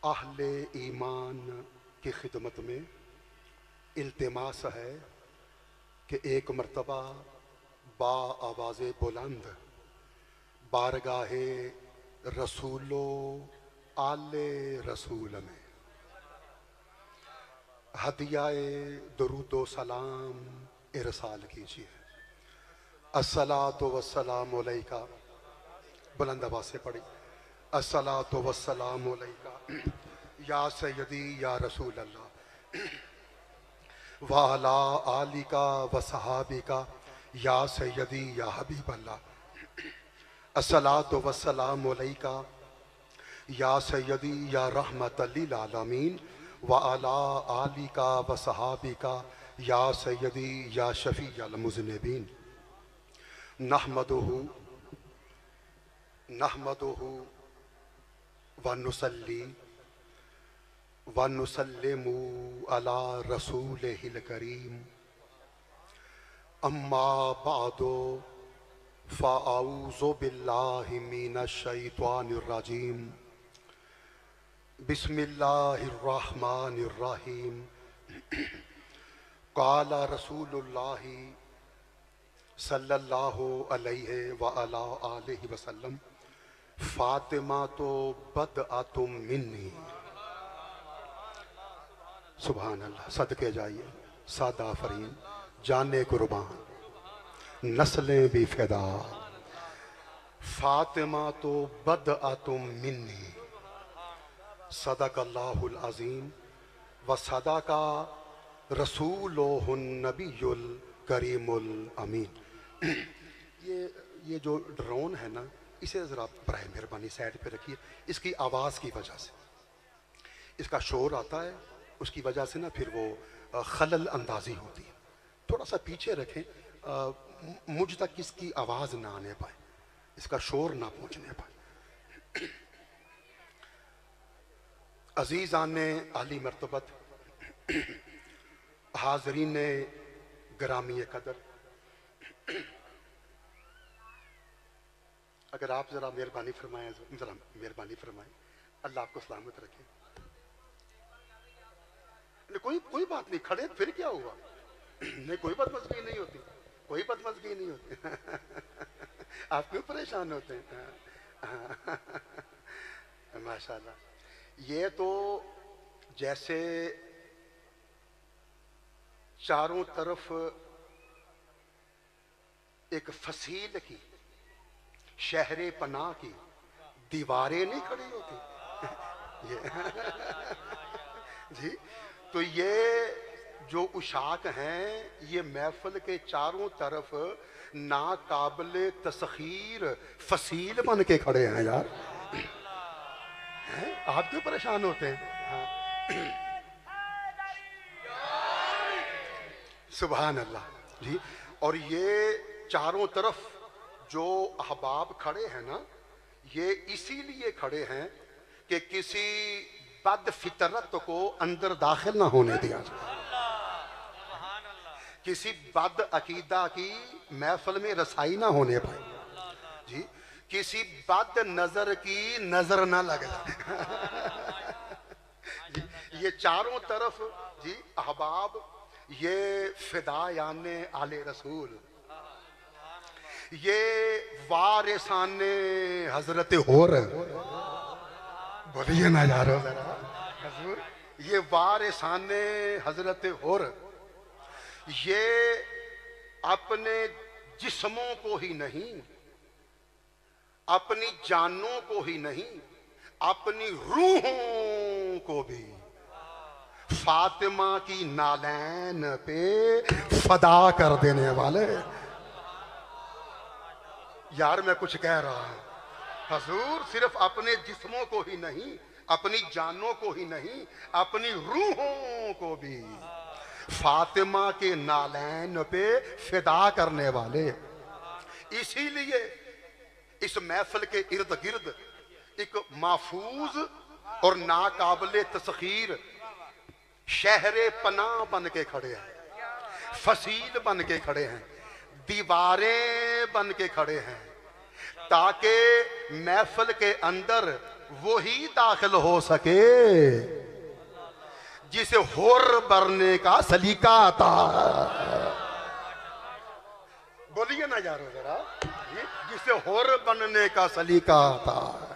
आहले ईमान की खिदमत में इल्तिमास है कि एक मर्तबा बा आवाज़ बुलंद बारगाहे रसूलो आले रसूल में हदियाए दुरूदो सलाम इरसाल कीजिए। अस्सलातु वस्सलामु अलैका, बुलंद आवाज़ से पढ़ी, अस्सलातु वस्सलामु अलैका या सय्यदी या रसूल अल्लाह व अला आलिका व सहाबिका या सय्यदी या हबीब अल्लाह। अस्सलातु वस्सलामु अलैका या सय्यदी या रहमतल लिल आलमीन व अला आलिका व सहाबिका या सय्यदी या शफीअल मुज़निबीन। नहमदुहु व नुसल्ली व नुसल्लिमु अला रसूलिहिल करीम। अम्मा बादो फ़अऊज़ु बिल्लाहि मिनश शैतानिर रजीम। बिस्मिल्लाहिर रहमानिर रहीम। क़ाला रसूलुल्लाहि सल्लल्लाहु अलैहि व अला आलिहि वसल्लम फ़ातिमा तो बदअतुम मिन्नी। सुभान अल्लाह। सदके जाइए सादा फरीन, जाने कुर्बान, नस्लें भी फिदा। फ़ातिमा तो बदअतुम मिन्नी। सदक़ल्लाहुल अज़ीम व सदक़ा रसूलुहुन नबियुल करीमुल अमीन। ये जो ड्रोन है ना, इसे ज़रा बराए मेहरबानी साइड पे रखिए। इसकी आवाज़ की वजह से इसका शोर आता है, उसकी वजह से ना फिर वो खलल अंदाजी होती है। थोड़ा सा पीछे रखें, मुझ तक इसकी आवाज़ ना आने पाए, इसका शोर ना पहुँचने पाए। अजीज़ाने आली मर्तबत, हाज़रीन ग्रामी कदर, अगर आप ज़रा मेहरबानी फरमाएं, ज़रा मेहरबानी फरमाएं, अल्लाह आपको सलामत रखे। कोई बात नहीं, खड़े फिर क्या हुआ? नहीं, कोई बदमज़गी नहीं होती, कोई बदमज़गी नहीं होती। आप क्यों परेशान होते हैं? माशाल्लाह। ये तो जैसे चारों तरफ एक फसील की, शहरे पनाह की दीवारें नहीं खड़ी होती ये जी। तो ये जो उशाक हैं, ये महफिल के चारों तरफ नाकाबिले तस्खीर फसील बन के खड़े हैं यार। हैं? आप क्यों परेशान होते हैं? हाँ। सुभान अल्लाह जी। और ये चारों तरफ जो अहबाब खड़े हैं ना, ये इसीलिए खड़े हैं कि किसी बद फितरत को अंदर दाखिल ना होने दिया जाए, किसी बद अकीदा की महफिल में रसाई ना होने पाए जी, किसी बद नजर की नजर ना लग जाए जी। ये चारों तरफ जी अहबाब, ये फिदायाने आले रसूल, ये वारिसाने हजरत होर, बोलिए ना यारो जरा हजूर, ये वारिसाने हजरत होर, ये अपने जिस्मों को ही नहीं, अपनी जानों को ही नहीं, अपनी रूहों को भी फातिमा की नालैन पे फदा कर देने वाले। यार मैं कुछ कह रहा हूं हजूर, सिर्फ अपने जिस्मों को ही नहीं, अपनी जानों को ही नहीं, अपनी रूहों को भी फातिमा के नालैन पे फिदा करने वाले। इसीलिए इस महफिल के इर्द गिर्द एक महफूज और नाकाबिले तस्खीर शहरे पनाह बन के खड़े हैं, फसील बन के खड़े हैं, दीवारें बन के खड़े हैं, ताकि महफिल के अंदर वही दाखिल हो सके जिसे होर भरने का सलीका आता है। बोलिए ना यारो जरा, जिसे होर बनने का सलीका आता है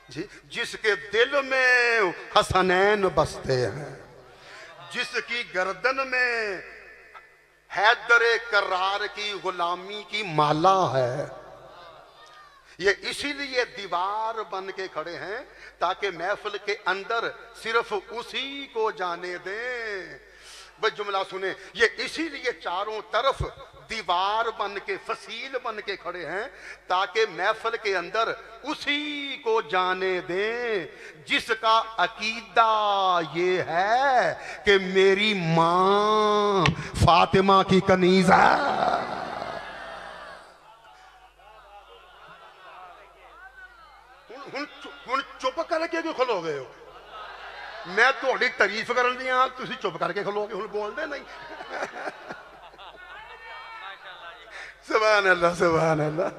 जी, जिसके दिल में हसनैन बसते हैं, जिसकी गर्दन में हैदर करार की गुलामी की माला है। ये इसीलिए दीवार बन के खड़े हैं ताकि महफिल के अंदर सिर्फ उसी को जाने दें। भाई जुमला सुने, ये इसीलिए चारों तरफ दीवार बन के फसील बन के खड़े हैं ताकि महफिल के अंदर उसी को जाने दें जिसका अकीदा ये है कि मेरी मां फातिमा की कनीज है। ਹੁਣ चुप करके क्यों खलो गए हो? मैं थोड़ी तारीफ करन दी हां, तुसी चुप करके खलोगे, हुण बोलदे नहीं। सुभान अल्लाह, सुभान अल्लाह।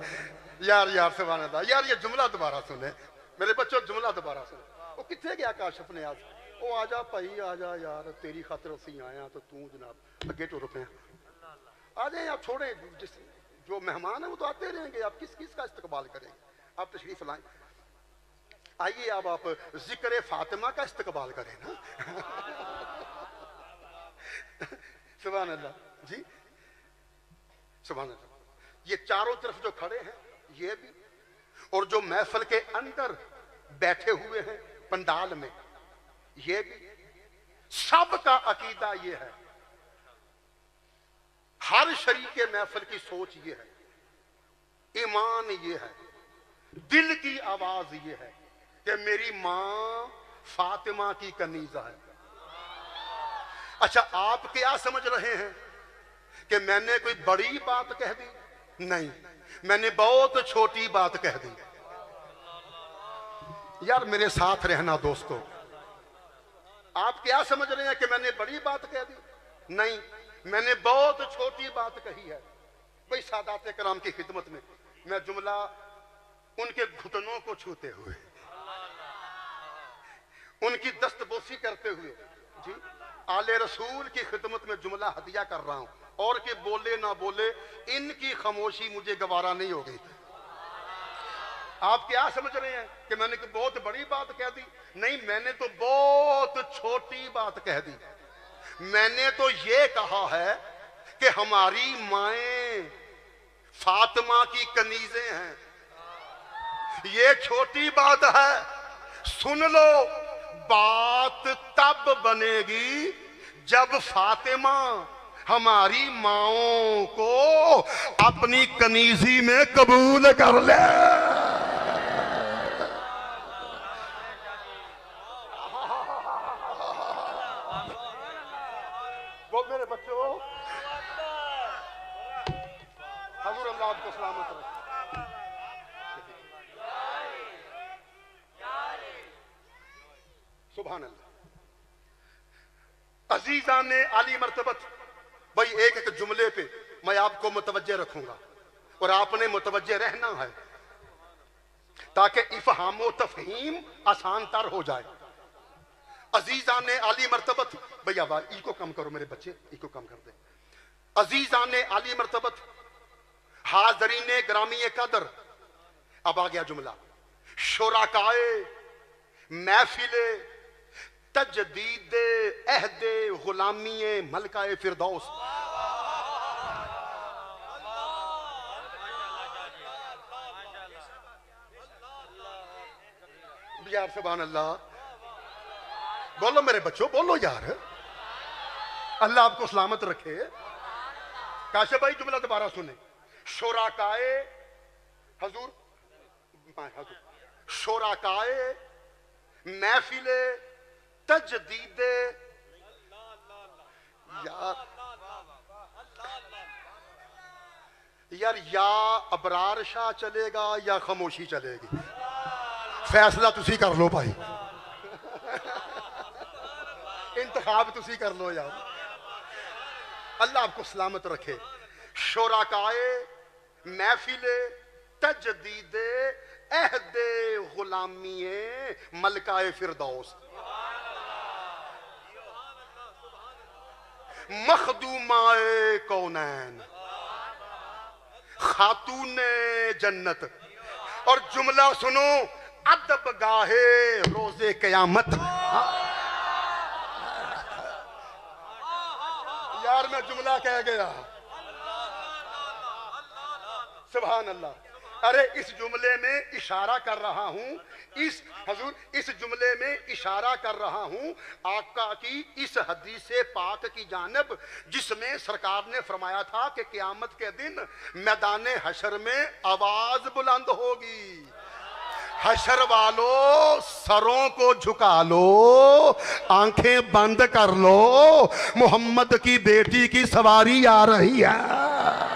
यार यार सुभान अल्लाह। यार ये जुमला दोबारा सुने मेरे बच्चों, जुमला दोबारा सुने। वो किथे गया काशिफ ने आज? ओ आजा भाई आजा यार, तेरी खातिर असी आए हैं तो तू जनाब अगे टुर पे। आ जाए आप, छोड़े जिस जो मेहमान है वो तो आते रहेंगे, आप किस किस का इस्तकबाल करेंगे? आप तशरीफ लाएं। आइए अब आप जिक्र फातिमा का इस्तकबाल करें ना। सुभान अल्लाह जी, सुभान अल्लाह। ये चारों तरफ जो खड़े हैं ये भी, और जो महफिल के अंदर बैठे हुए हैं पंडाल में ये भी, सबका अकीदा ये है, हर शरीके महफिल की सोच ये है, ईमान ये है, दिल की आवाज ये है कि मेरी मां फातिमा की कनीजा है। अच्छा, आप क्या समझ रहे हैं कि मैंने कोई बड़ी बात कह दी? नहीं, मैंने बहुत छोटी बात कह दी। यार मेरे साथ रहना दोस्तों, आप क्या समझ रहे हैं कि मैंने बड़ी बात कह दी? नहीं, मैंने बहुत छोटी बात कही है। भाई सादात कराम की खिदमत में मैं जुमला उनके घुटनों को छूते हुए, उनकी दस्तबोसी करते हुए जी आले रसूल की खिदमत में जुमला हदिया कर रहा हूं, और के बोले ना बोले इनकी खामोशी मुझे गवारा नहीं हो गई। आप क्या समझ रहे हैं कि मैंने कोई बहुत बड़ी बात कह दी? नहीं, मैंने तो बहुत छोटी बात कह दी। मैंने तो ये कहा है कि हमारी माएं फातिमा की कनीजें हैं। ये छोटी बात है, सुन लो। बात तब बनेगी जब फातिमा हमारी माओं को अपनी कनीजी में कबूल कर ले। वो मेरे बच्चों, हजूर अल्लाह आपको सलामत रखे। सुभान अल्लाह। अजीजा ने आली मर्तबत, भाई एक एक जुमले पे मैं आपको मुतवज्जे रखूंगा और आपने मुतवज्जे रहना है ताकि इफहाम तफहीम आसान तर हो जाए। अजीजा ने आली मर्तबत, भैया वाह इको कम करो मेरे बच्चे, इको कम कर दे। अजीजा ने आली मर्तबत, हाजरीन ग्रामी कदर। अब आ गया जुमला, शुराकाए महफिले तजदीद अहदे गुलामी मलकाए फिरदौस। यार सुभान अल्लाह, बोलो मेरे बच्चों, बोलो यार, अल्लाह आपको सलामत रखे। काशिफ भाई जुमला दोबारा सुने। शुराकाए हजूर, शुराकाए महफिले तजदीद। यार या अबरार शाह चलेगा या खामोशी चलेगी, फैसला तुसी कर लो भाई। इंतखाब तुसी कर लो यार, अल्लाह आपको सलामत रखे। शुराकाए महफिले तजदीद अहदे गुलामी मलकाए फिरदौस, मखदूमाए कौनैन, खातूने जन्नत। और जुमला सुनो, अदब गाहे रोजे कयामत। यार मैं जुमला कह गया, सुभान अल्लाह। अरे इस जुमले में इशारा कर रहा हूं, इस हजूर इस जुमले में इशारा कर रहा हूं आका की इस हदीस पाक की जानब, जिसमें सरकार ने फरमाया था कि क़यामत के दिन मैदान हशर में आवाज बुलंद होगी, हशर वालों सरों को झुका लो, आंखें बंद कर लो, मोहम्मद की बेटी की सवारी आ रही है।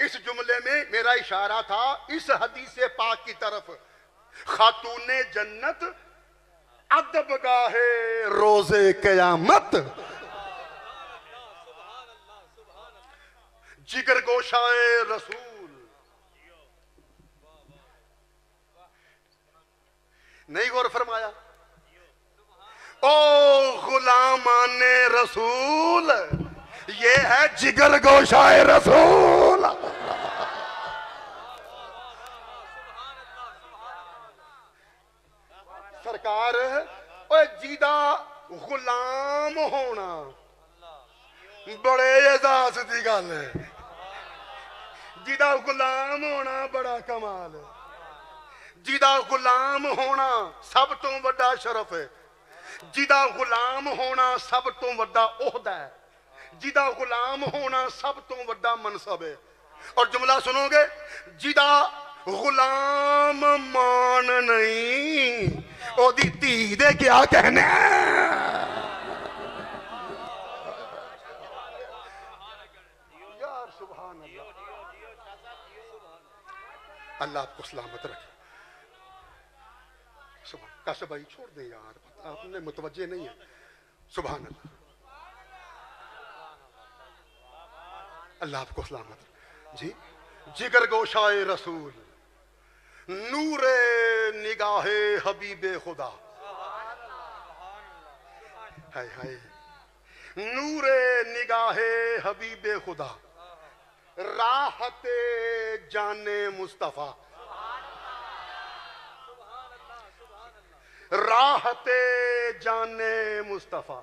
इस जुमले में मेरा इशारा था इस हदीस पाक की तरफ, खातूने जन्नत अदब गाहे रोजे कयामत, जिगर गोशाए रसूल। नहीं गौर फरमाया? ओ गुलामाने रसूल, ये है जिगर गोशाए रसूल। सरकार ओए जीदा गुलाम होना बड़े एजाज की गल है, जिदा गुलाम होना बड़ा कमाल है, जिदा गुलाम होना सब तो बड़ा शरफ है, जिदा गुलाम होना सब तो बड़ा ओहदा है, जिदा गुलाम होना सब तो बड़ा मनसब है। और जुमला सुनोगे, जिदा गुलाम मान नहीं ओदी धी दे क्या कहने। यार सुभान अल्लाह, अल्लाह आपको सलामत रखे। सुभान काश भाई छोड़ दे यार, आपने मुतवज्जे नहीं है। सुभान अल्लाह, अल्लाह आपको सलामत जी। जिगर गोशाए रसूल, नूरे निगाहे हबीबे खुदा, हाय हाय, नूरे निगाहे हबीबे खुदा, राहते जाने मुस्तफा, राहते जाने मुस्तफा।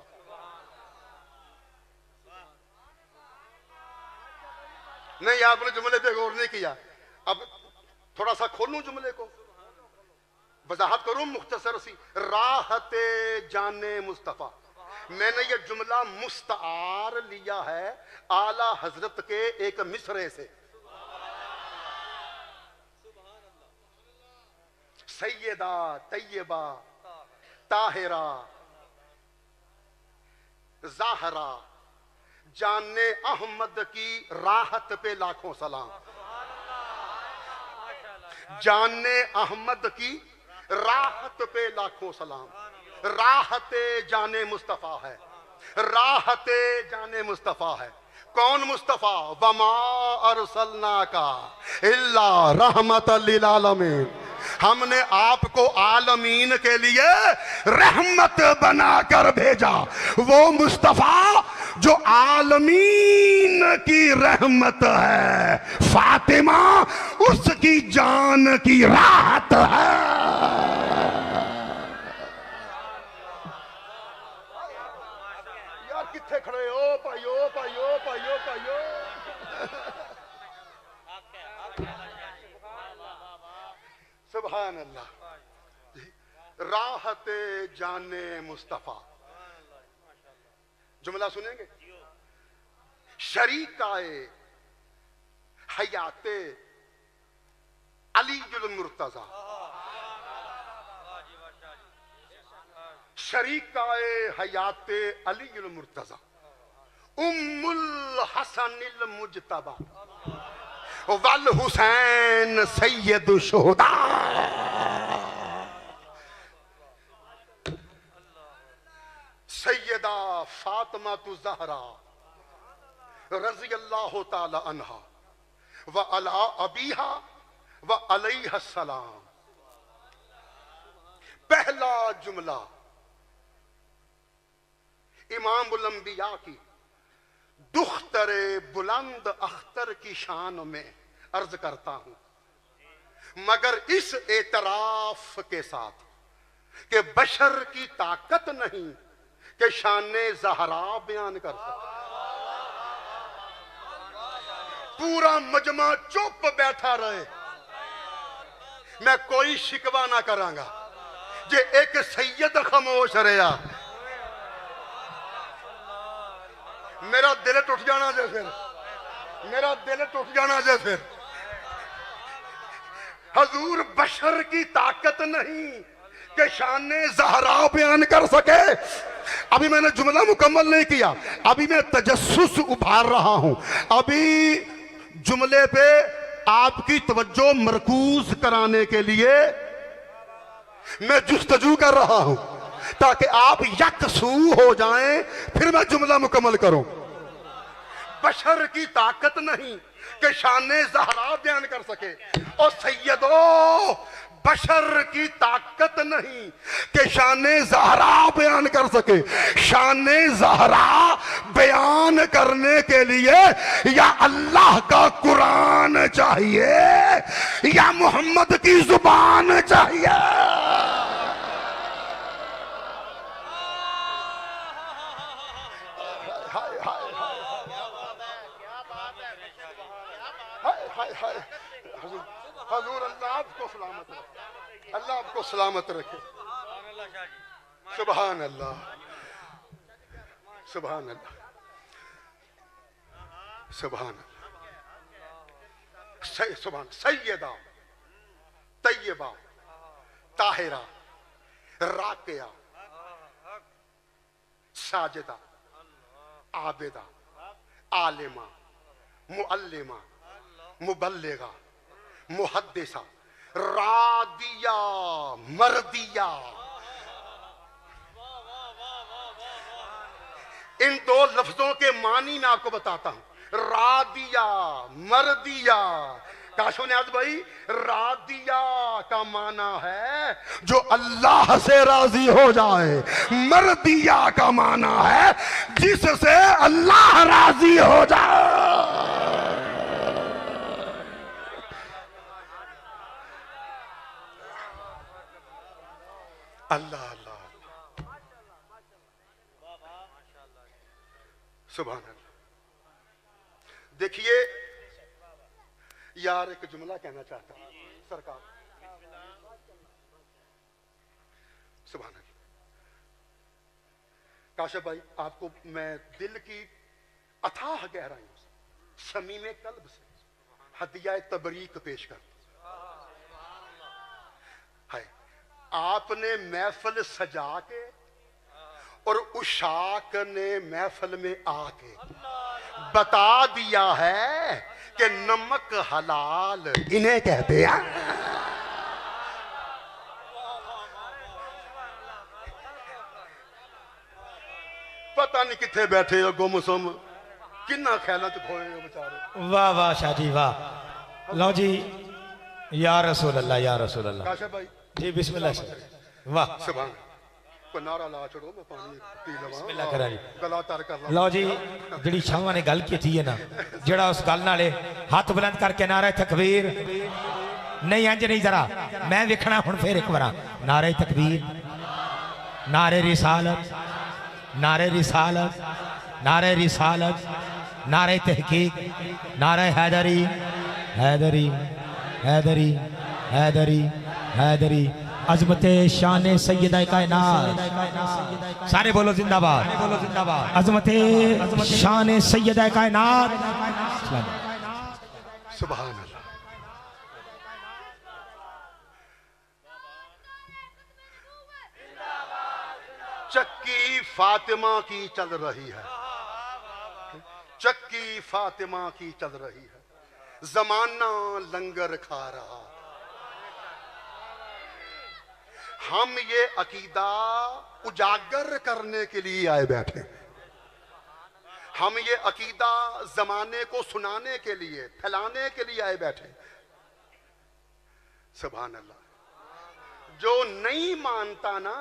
नहीं आपने जुमले पे गौर नहीं किया, अब थोड़ा सा खोलूं जुमले को, वजाहत करूं मुख्तसर सी। राहते जाने मुस्तफा, मैंने ये जुमला मुस्तार लिया है आला हजरत के एक मिसरे से। सैयदा तैयबा ताहिरा ज़ाहरा जाने अहमद की राहत पे लाखों सलाम, जाने अहमद की राहत पे लाखों सलाम। राहते जाने मुस्तफा है, राहते जाने मुस्तफा है। कौन मुस्तफा? वमा अरसलना का इल्ला रहमतल लिल आलमीन, हमने आपको आलमीन के लिए रहमत बनाकर भेजा। वो मुस्तफा जो आलमीन की रहमत है, फातिमा उसकी जान की राहत है। यार किथे खड़े हो भाइयो भाइयो भाइयो भाइयो। सुभान अल्लाह। राहते जाने मुस्तफा, जुमला सुनेंगे। शरीकाए हयाते अलीजुल मुर्तजा, शरीकाए हयाते अलीजुल मुर्तजा, उम्मुल हसनिल मुजतबा वल हुसैन सैयद शुहदा। सैयदा फातिमा तु ज़हरा रज़ी अल्लाह ताला अन्हा व अला अबीहा व अलैहा सलाम। पहला जुमला इमाम उल अंबिया की दुख्तरे बुलंद अख्तर की शान में अर्ज करता हूं, मगर इस एतराफ के साथ कि बशर की ताकत नहीं कि शाने ज़हरा बयान कर सके। पूरा मजमा चुप बैठा रहे, मैं कोई शिकवा ना करांगा जे एक सैयद खामोश रहा, मेरा दिल टूट जाना जे, फिर मेरा दिल टूट जाना जे। फिर हजूर बशर की ताकत नहीं कि शाने ज़हरा बयान कर सके। अभी मैंने जुमला मुकम्मल नहीं किया, अभी मैं तजस्सुस उभार रहा हूं। अभी जुमले पे आपकी तवज्जो मरकूज कराने के लिए मैं जुस्तजू कर रहा हूं, ताकि आप यकसू हो जाएं, फिर मैं जुमला मुकम्मल करूं। बशर की ताकत नहीं कि शाने ज़हरा बयान कर सके। और सैयदो, बशर की ताकत नहीं कि शाने ज़हरा बयान कर सके। शाने ज़हरा बयान करने के लिए या अल्लाह का कुरान चाहिए या मोहम्मद की जुबान चाहिए। हजूर अल्लाह आपको सलामत रखे, अल्लाह आपको सलामत रखे। सुभान अल्लाह, सुभान अल्लाह, सुभान अल्लाह। सुभान सैयदा तैयबा ताहिरा राकिया साजिदा आबिदा आलिमा मुअल्लिमा मुबल्लिगा मुहद्दिसा रादिया मर्दिया। इन दो लफ्जों के मानी मैं आपको बताता हूं। रादिया मर्दिया, काशो नियाज़ भाई, रादिया का माना है जो अल्लाह से राजी हो जाए, मर्दिया का माना है जिससे अल्लाह राजी हो जाए। अल्लाह अल्लाह, सुभान अल्लाह। देखिए यार, एक जुमला कहना चाहता हूं सरकार। सुभान अल्लाह। काशिफ भाई, आपको मैं दिल की अथाह गहराइयों से, समीमे कल्ब से हदिया तबरीक पेश कर। है आपने महफिल सजा के और उशाक ने महफिल में आके बता दिया है कि नमक हलाल इन्हें कहते हैं। पता नहीं कितने बैठे हो गुमसुम, किन्ना ख्याल च खोए हो बेचारे। वाह वाह शाह जी वाह। लो जी, या रसूल अल्लाह, या रसूल अल्लाह। काशिफ भाई जी बिस्मिल्लाह। वाह सुभान। कोई नारा ला छोड़ो, मैं पानी पी लवां। बिस्मिल्लाह करा जी। गला तर कर ला। लो जी, जिहड़ी छावां ने गल की है ना, जड़ा उस गल नाले हाथ बुलंद करके नारे तकबीर नहीं, इंज नहीं, जरा मैं वेखना हुण फिर एक बार। नारे तकबीर, नारे रिसालत, नारे रिसालत, नारे रिसालत, नारे तहकीक, नारे हैदरी हैदरी हैदरी हैदरी हैदरी। अजमते शान सैयदा कायनात, सारे बोलो जिंदाबाद, बोलो जिंदाबाद। अजमते शान सैयदा कायनात। सुभान अल्लाह। चक्की फातिमा की चल रही है, चक्की फातिमा की चल रही है, जमाना लंगर खा रहा। हम ये अकीदा उजागर करने के लिए आए बैठे। हम ये अकीदा जमाने को सुनाने के लिए, फैलाने के लिए आए बैठे। सुभान अल्लाह। जो नहीं मानता ना,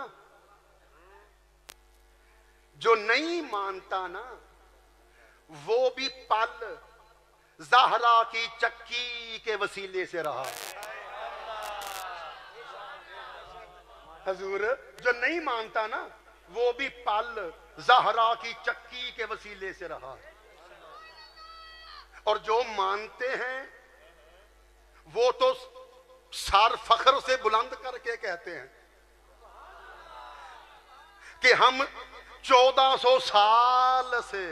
जो नहीं मानता ना, वो भी पल ज़हरा की चक्की के वसीले से रहा। हजूर, जो नहीं मानता ना, वो भी पल ज़हरा की चक्की के वसीले से रहा। और जो मानते हैं वो तो सार फख्र से बुलंद करके कहते हैं कि हम 1400 साल से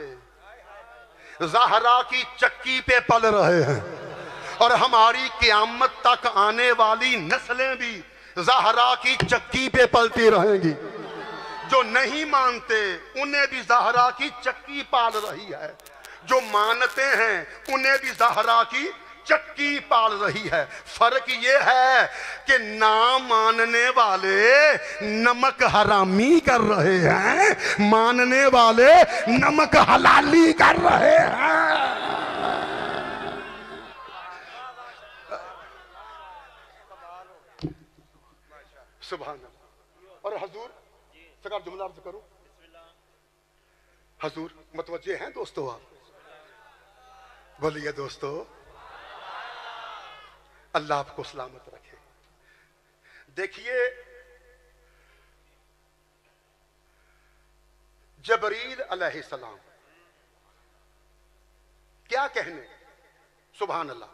ज़हरा की चक्की पे पल रहे हैं और हमारी क़यामत तक आने वाली नस्लें भी ज़हरा की चक्की पे पलती रहेंगी। जो नहीं मानते उन्हें भी ज़हरा की चक्की पाल रही है, जो मानते हैं उन्हें भी ज़हरा की चक्की पाल रही है। फर्क ये है कि ना मानने वाले नमक हरामी कर रहे हैं, मानने वाले नमक हलाली कर रहे हैं। सुभान अल्लाह। और हजूर सरकार जुमला अर्ज करूं, हजूर मतवज्जे हैं दोस्तों, आप बोलिए दोस्तों, अल्लाह आपको सलामत रखे। देखिए, जबरील अलैहिस्सलाम क्या कहने, सुभान अल्लाह,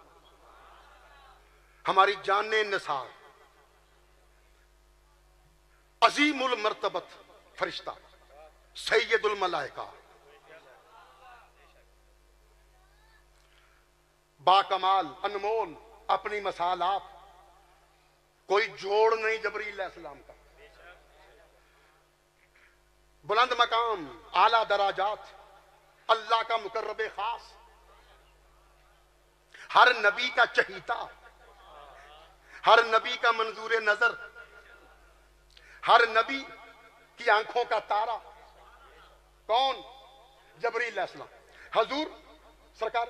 हमारी जाने निसार अजीमुल मर्तबत फरिश्ता सैयदुल मलाइका, बाकमाल अनमोल, अपनी मसालात, कोई जोड़ नहीं जबरील अलैहिस्सलाम का, बुलंद मकाम, आला दराजात, अल्लाह का मुकर्रब खास, हर नबी का चहीता, हर नबी का मंजूर नजर, हर नबी की आंखों का तारा। कौन? जबरील अलैहिस्सलाम। हजूर सरकार,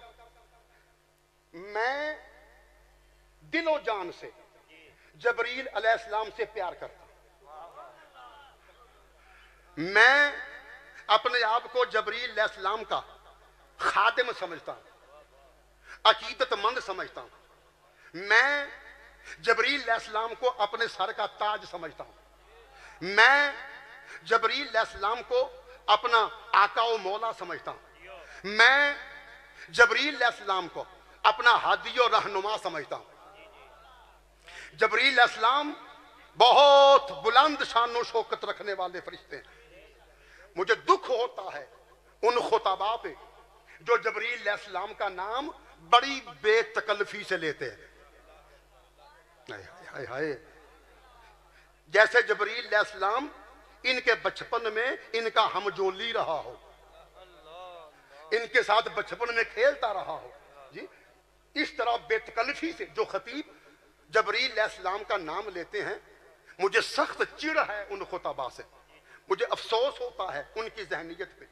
मैं दिलो जान से जबरील अलैहिस्सलाम से प्यार करता हूं। मैं अपने आप को जबरील अलैहिस्सलाम का खादिम समझता हूं, अकीदतमंद समझता हूं। मैं जबरील अलैहिस्सलाम को अपने सर का ताज समझता हूं। मैं जबरील अलैहिस्सलाम को अपना आका व मौला समझता हूं। मैं जबरील अलैहिस्सलाम को अपना हादी और रहनुमा समझता हूं। जबरील अलैहिस्सलाम बहुत बुलंद शान शौकत रखने वाले फरिश्ते हैं। मुझे दुख होता है उन खुताबा पे जो जबरील अलैहिस्सलाम का नाम बड़ी बेतकल्फी से लेते हैं। हाय हाय, जैसे जबरील अलैहिस्सलाम इनके बचपन में इनका हमजोली रहा हो, इनके साथ बचपन में खेलता रहा हो जी। इस तरह बेतकल्फी से जो खतीब जबरील अलैहिस्सलाम का नाम लेते हैं, मुझे सख्त चिढ़ है उन खुताबा से। मुझे अफसोस होता है उनकी जहनीयत पे,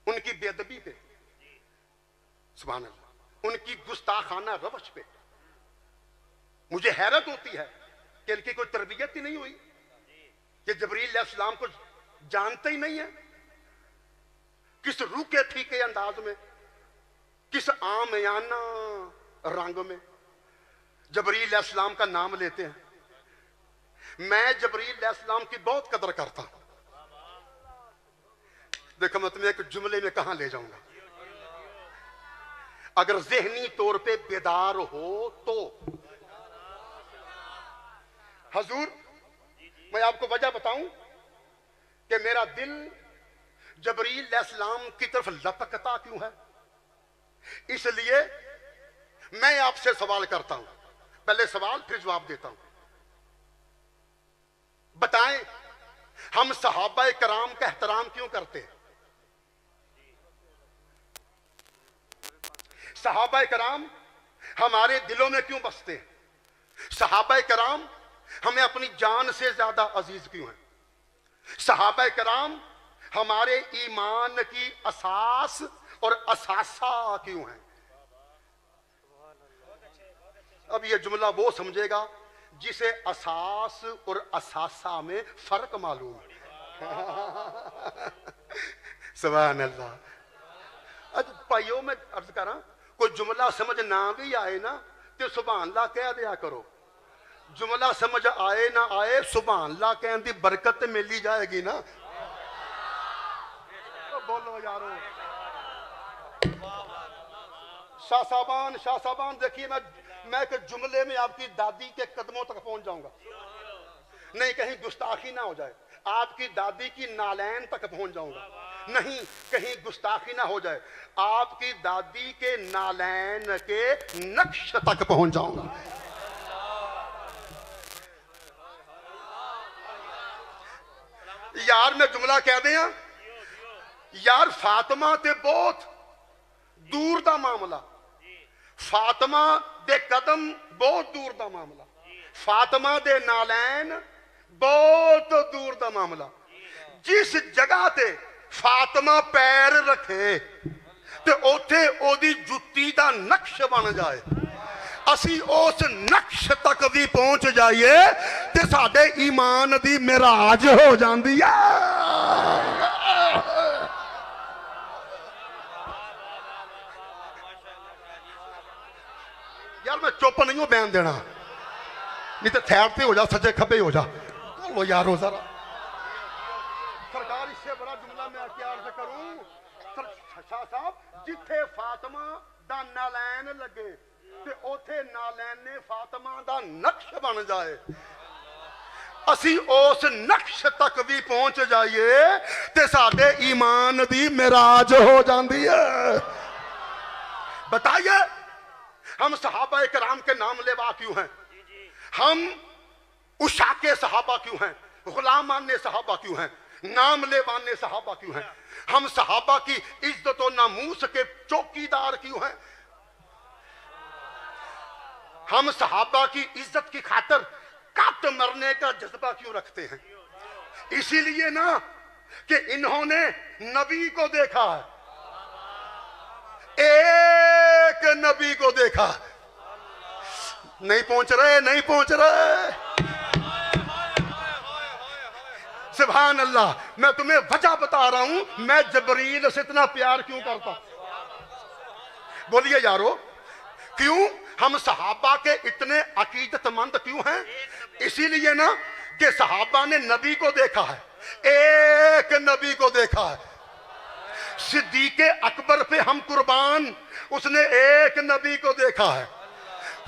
उनकी बेअदबी पे, सुभान अल्लाह, उनकी गुस्ताखाना रवश पे। मुझे हैरत होती है कि इनकी कोई तरबियत ही नहीं हुई, कि जबरील अलैहिस्सलाम को जानते ही नहीं है। किस रूखे फीके अंदाज में, किस आमयाना रंग में जबरील अलैहिस्सलाम का नाम लेते हैं। मैं जबरील अलैहिस्सलाम की बहुत कदर करता हूं। देखो मैं तुम्हें एक जुमले में कहां ले जाऊंगा। अगर ज़हनी तौर पे बेदार हो तो हजूर, मैं आपको वजह बताऊं कि मेरा दिल जबरील अलैहिस्सलाम की तरफ लपकता क्यों है। इसलिए मैं आपसे सवाल करता हूं, पहले सवाल फिर जवाब देता हूं। बताएं, हम सहाबा कराम का एहतराम क्यों करते हैं? सहाबा कराम हमारे दिलों में क्यों बसते हैं? सहाबा कराम हमें अपनी जान से ज्यादा अजीज क्यों हैं? सहाबा कराम हमारे ईमान की असास और असासा क्यों है? अब ये जुमला वो समझेगा जिसे असास और असासा में फर्क मालूम है। सुभान अल्लाह। आज भाइयों में अर्ज करा, कोई जुमला समझ ना भी आए ना तो सुभान अल्लाह कह दिया करो। जुमला समझ आए ना आए सुभान अल्लाह कहने की बरकत मिली जाएगी ना। तो बोलो यारो। शाह साहबान देखिए, मैं एक जुमले में आपकी दादी के कदमों तक पहुंच जाऊंगा, नहीं कहीं गुस्ताखी ना हो जाए। आपकी दादी की नालैन तक पहुंच जाऊंगा, नहीं कहीं गुस्ताखी ना हो जाए। आपकी दादी के नालैन के नक्श तक पहुंच जाऊंगा। यार मैं जुमला कह दिया यार, फातिमा ते बहुत दूर दा मामला, फातिमा दे कदम बहुत दूर दा मामला, फातिमा दे नालैन बहुत दूर दा मामला। जिस जगह ते फातिमा पैर रखे ते उथे ओदी जुत्ती दा नक्श बन जाए, असी उस नक्श तक भी पहुंच जाइए ते साडे ईमान दी मिराज हो जांदी है। यार मैं चुप नहीं हूं बयान देना, नहीं तो साइड पे हो जा, सज्जे खब्बे हो जा। बोलो यारो जरा। सरकार इससे बड़ा जुमला मैं क्या अर्ज करूं। शाह साहब, जिथे फातिमा दा नालैन लगे ते उथे नालैन ने फातिमा दा नक्श बन जाए, असी उस नक्श तक भी पहुंच जाइए ते साडे ईमान दी मिराज हो जाती है। बताइए हम सहाबा कराम के नाम लेवा क्यों हैं? हम उशाके सहाबा क्यों हैं? गुलामान सहाबा क्यों हैं? नाम लेवाने सहाबा क्यों हैं? हम सहाबा की इज्जत और नामूस के चौकीदार क्यों हैं? हम सहाबा की इज्जत की खातर कट मरने का जज्बा क्यों रखते हैं? इसीलिए ना कि इन्होंने नबी को देखा है, एक नबी को देखा। नहीं पहुंच रहे, नहीं पहुंच रहे। सुभान अल्लाह। मैं तुम्हें वजह बता रहा हूं मैं जबरील से इतना प्यार क्यों करता। बोलिए यारो, क्यों हम सहाबा के इतने अकीदतमंद क्यों हैं? इसीलिए ना कि सहाबा ने नबी को देखा है, एक नबी को देखा है। सिद्दीक़े अकबर पे हम कुर्बान, उसने एक नबी को देखा है।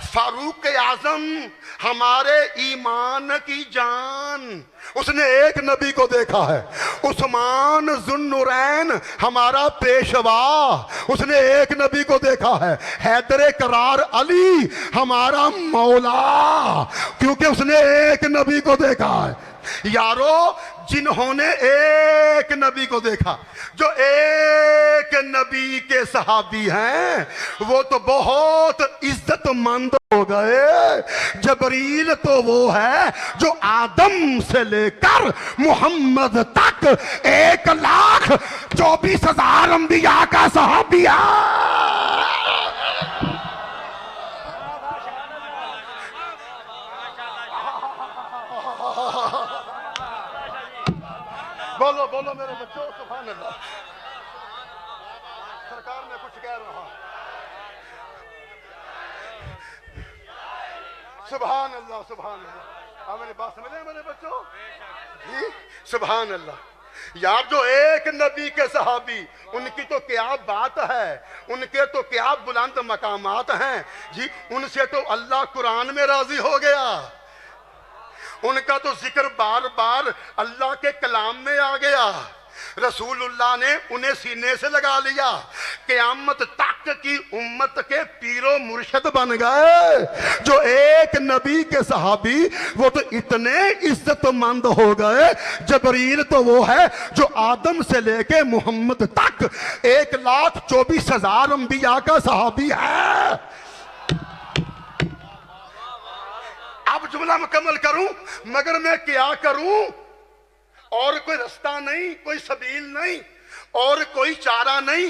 फारूक आजम हमारे ईमान की जान, उसने एक नबी को देखा है। उस्मान जुन्नुरैन हमारा पेशवा, उसने एक नबी को देखा है। हैदर करार अली हमारा मौला, क्योंकि उसने एक नबी को देखा है। यारो, जिन्होंने एक नबी को देखा, जो एक नबी के सहाबी हैं, वो तो बहुत इज्जतमंद हो गए। जबरील तो वो है जो आदम से लेकर मोहम्मद तक 1,24,000 अंबिया का सहाबी है। बोलो बोलो मेरे बच्चों, सुभान अल्लाह। सरकार में कुछ कह रहा, सुभान अल्लाह सुभान अल्लाह। मेरी बात समझ रहे मेरे बच्चों जी? सुभान अल्लाह। यार, जो एक नबी के सहाबी, उनकी तो क्या बात है, उनके तो क्या बुलंद मकामात हैं जी। उनसे तो अल्लाह कुरान में राजी हो गया, उनका तो जिक्र बार बार अल्लाह के कलाम में आ गया। रसूलुल्लाह ने उन्हें सीने से लगा लिया, क़यामत तक की उम्मत के पीरो मुर्शद बन गए। जो एक नबी के सहाबी, वो तो इतने इज्जतमंद हो गए। जबरील तो वो है जो आदम से लेके मोहम्मद तक 1,24,000 अंबिया का सहाबी है। अब जुमला मुकम्मल करूं, मगर मैं क्या करूं? और कोई रास्ता नहीं, कोई सबील नहीं, और कोई चारा नहीं।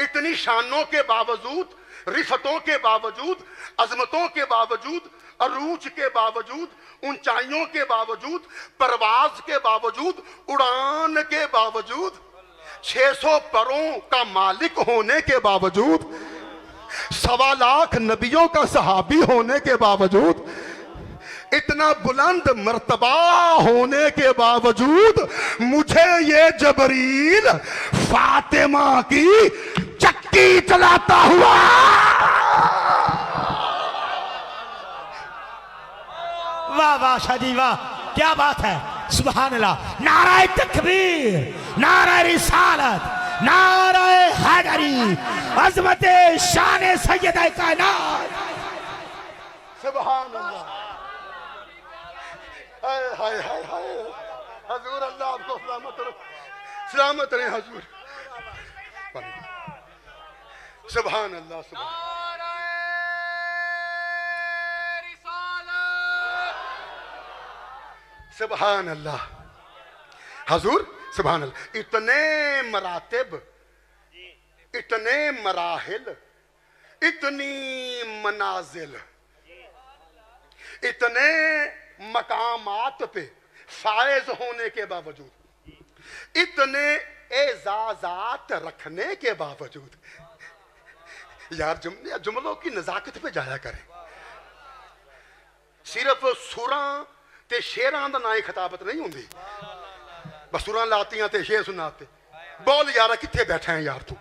इतनी शानों के बावजूद, रिफतों के बावजूद, अजमतों के बावजूद, अरूज के बावजूद, ऊंचाइयों के बावजूद, परवाज के बावजूद, उड़ान के बावजूद, 600 परों का मालिक होने के बावजूद, 1.25 लाख नबियों का सहाबी होने के बावजूद, इतना बुलंद मर्तबा होने के बावजूद मुझे ये जबरील फातिमा की चक्की चलाता हुआ वाह वाह शादी वाह, क्या बात है, सुभान अल्लाह। नाराए तकबीर, नाराए रिसालत, नाराए हैदरी, अजमत शान सैयद कायनात। सुभान अल्लाह। हाय हाय हाय हाय, हजूर अल्लाह आपको सलामत रहे हजूर। सुभान अल्लाह, सुभान अल्लाह हजूर, सुभान अल्लाह। इतने मरातिब, इतने मराहिल, इतनी मनाजिल, इतने मकामात पे फायज होने के बावजूद, इतने एजाजात रखने के बावजूद, यार जुमलों की नजाकत पे जाया करें। सिर्फ सुरां ते शेरां दा नाई खिताबत नहीं होंदी, बस सुरां लातियां ते शेर सुनाते। बोल यार किथे बैठा है यार तू।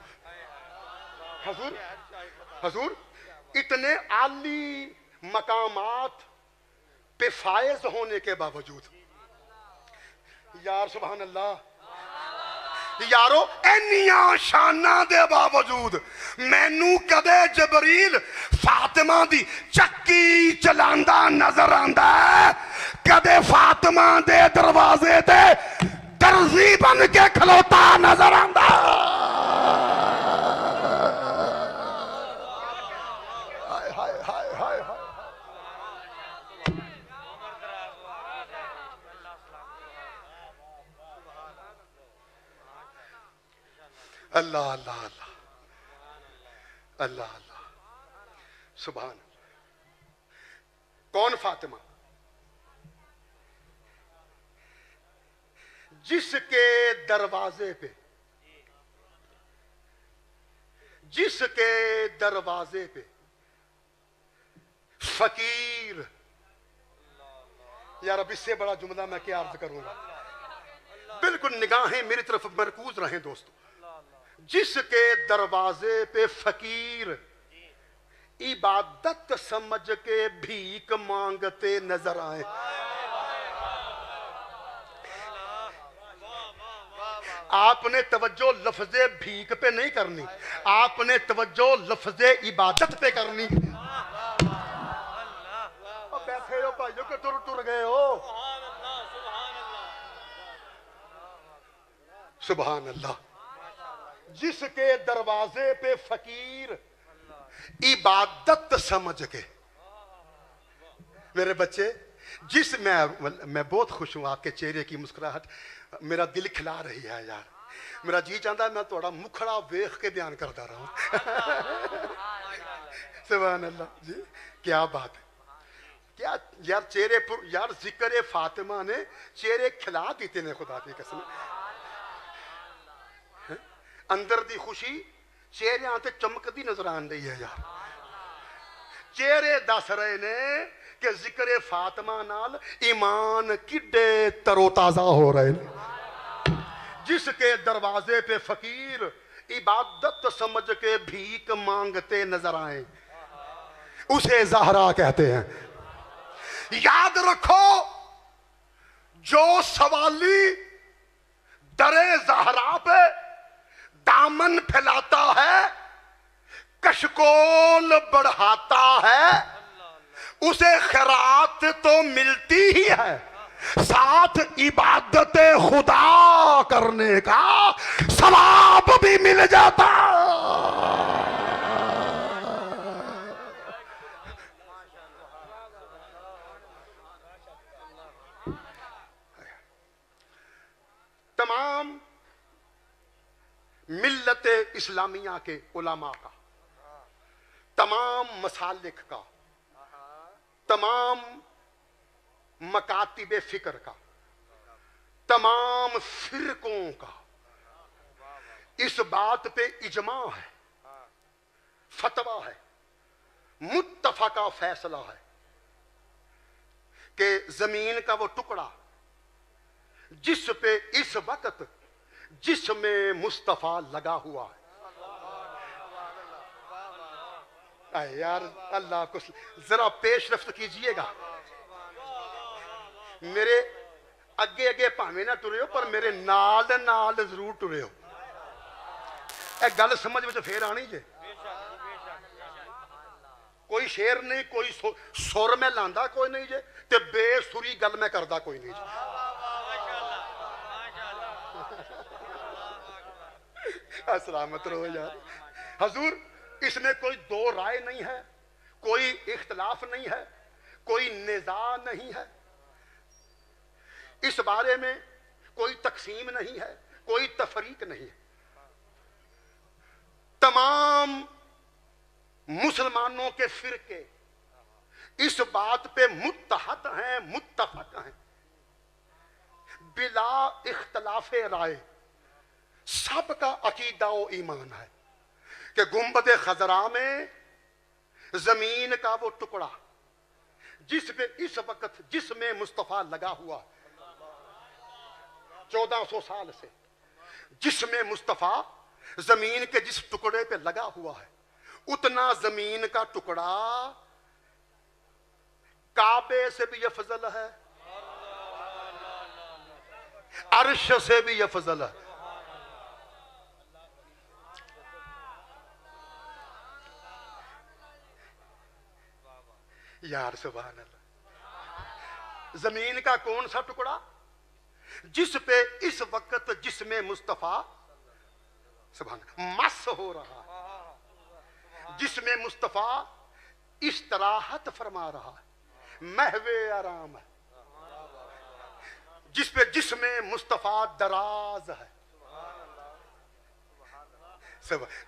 हजूर, हजूर इतने आली मकामात पे फायज होने के बावजूद, यार सुभान अल्लाह, यारो इन्नियां शाना दे बावजूद मैनू कदे जबरील फातिमा दी चक्की चलांदा नजर आंदा है, कदे फातिमा दे दरवाजे ते दर्जी बन के खलोता नजर आंदा। हाय हाय हाय हाय हाय, अल्लाह अल्लाह अल्लाह अल्लाह अल्लाह, सुभान। कौन फातिमा? जिसके दरवाजे पे, जिसके दरवाजे पे फकीर, यार अब इससे बड़ा जुमला मैं क्या अर्ज करूंगा। बिल्कुल निगाहें मेरी तरफ मरकूज रहें दोस्तों। जिसके दरवाजे पे फकीर इबादत समझ के भीख मांगते नजर आए, आपने तवज्जो लफ्ज़े भीख पे नहीं करनी, आपने तवज्जो लफ्ज़े इबादत पे करनी। बैठे हो भाइयों के तुर तुर गए हो। सुभान अल्लाह। जिसके दरवाजे पे फकीर इबादत समझ के, मेरे बच्चे, जिस मैं बहुत खुश हूं, आपके चेहरे की मुस्कुराहट मेरा दिल खिला रही है यार। मेरा जी चाहता है मैं थोड़ा मुखड़ा वेख के बयान करता रहा हूं। सुभान अल्लाह जी, क्या बात है, क्या यार चेहरे पर, यार जिक्र फातिमा ने चेहरे खिला देते ने, खुदा की कसम। अंदर दी खुशी चेहरे ते चमकदी नजर आन रही है यार। चेहरे दस रहे ने कि जिक्र फातिमा नाल ईमान किड्डे तरोताजा हो रहे हैं। जिसके दरवाजे पे फकीर इबादत समझ के भीख मांगते नजर आए, उसे ज़हरा कहते हैं। याद रखो, जो सवाली दरे ज़हरा पे दामन फैलाता है, कशकोल बढ़ाता है, उसे खैरात तो मिलती ही है, साथ इबादत खुदा करने का सवाब भी मिल जाता। मिल्लत इस्लामिया के उलमा का, तमाम मसालिक का, तमाम मकातिब फिक्र का, तमाम फिरकों का इस बात पे इजमा है, फतवा है, मुत्तफका फैसला है कि जमीन का वो टुकड़ा जिस पे इस वक्त जिसमें मुस्तफा लगा हुआ है, यार अल्लाह को जरा पेशरफ्त कीजिएगा। मेरे अगे अगे भावे ना टुरे हो, पर मेरे नाल नाल जरूर टुरे हो। एक गल समझ में फिर आनी जे, कोई शेर नहीं, कोई सुर में लांदा कोई नहीं जे, ते बेसुरी गल मैं करदा कोई नहीं जे। सलामत रहो यार। हजूर, इसमें कोई दो राय नहीं है, कोई इख्तलाफ नहीं है, कोई निज़ा नहीं है, इस बारे में कोई तकसीम नहीं है, कोई तफरीक नहीं है। तमाम मुसलमानों के फिरके इस बात पे मुत्तहद हैं, मुत्तफक हैं, बिला इख्तलाफे राय सबका अकीदा व ईमान है कि गुंबद खजरा में जमीन का वो टुकड़ा जिस पे इस वक्त जिसमें मुस्तफा लगा हुआ 1400 साल से, जिसमें मुस्तफा जमीन के जिस टुकड़े पे लगा हुआ है, उतना जमीन का टुकड़ा काबे से भी अफजल है, अर्श से भी अफजल है। यार सुभान अल्लाह, जमीन का कौन सा टुकड़ा जिस पे इस वक्त जिसमें मुस्तफा सुभान मस हो रहा है, जिसमें मुस्तफा इस्तराहत फरमा रहा है, महवे आराम है, जिस पे जिसमें मुस्तफा दराज है,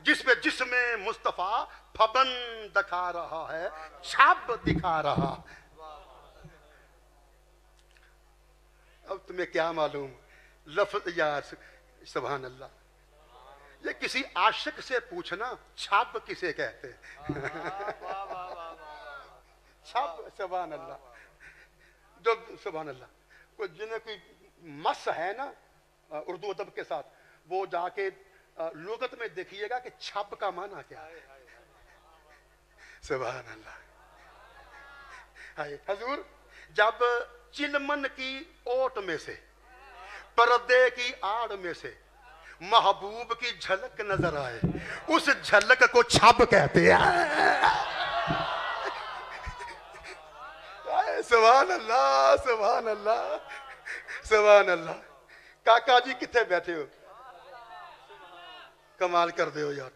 जिस पे जिसमें मुस्तफा फबन दिखा रहा है, छाप दिखा रहा। अब तुम्हें क्या मालूम लफ्ज यार सुभान अल्लाह, ये किसी आशिक से पूछना छाप किसे कहते हैं। छाप सुभान अल्लाह, जो सुभान अल्लाह कोई जिन्हें कोई मस है ना उर्दू अदब के साथ, वो जाके लुगत में देखिएगा कि छप का माना क्या है। सुभान अल्लाह। हजूर, जब चिलमन की ओट में से, पर्दे की आड़ में से महबूब की झलक नजर आए, उस झलक को छप कहते हैं। सुभान अल्लाह, सुभान अल्लाह, सुभान अल्लाह। काका जी किथे बैठे हो, कमाल कर दे हो यार,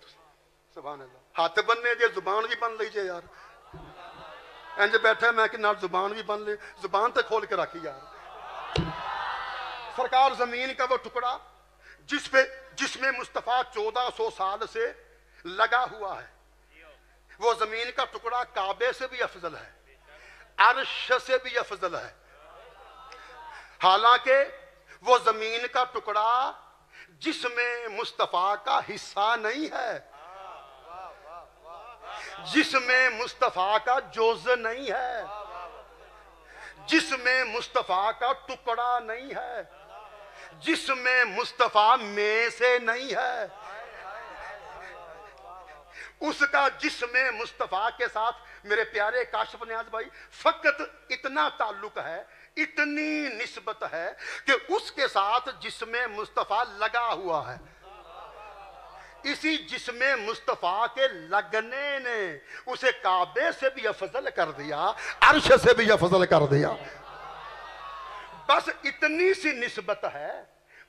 सुभान अल्लाह। हाथ बनने जे जुबान भी बन लीजिए यार, इंज बैठा मैं कि नाल जुबान भी बन ले, जुबान तो खोल के रखी यार। सरकार जमीन का वो टुकड़ा जिसमें मुस्तफा 1400 साल से लगा हुआ है, वो जमीन का टुकड़ा काबे से भी अफजल है, अर्श से भी अफजल है। हालांकि वो जमीन का टुकड़ा जिसमें मुस्तफा का हिस्सा नहीं है, जिसमें मुस्तफा का जोज नहीं है, जिसमें मुस्तफा का टुकड़ा नहीं है, जिसमें मुस्तफा में से नहीं है, उसका जिसमें मुस्तफा के साथ मेरे प्यारे काशिफ नियाज भाई फकत इतना ताल्लुक है, इतनी निस्बत है कि उसके साथ जिसमें मुस्तफा लगा हुआ है, इसी जिसमें मुस्तफा के लगने ने उसे काबे से भी अफजल कर दिया, अर्श से भी अफजल कर दिया। बस इतनी सी निस्बत है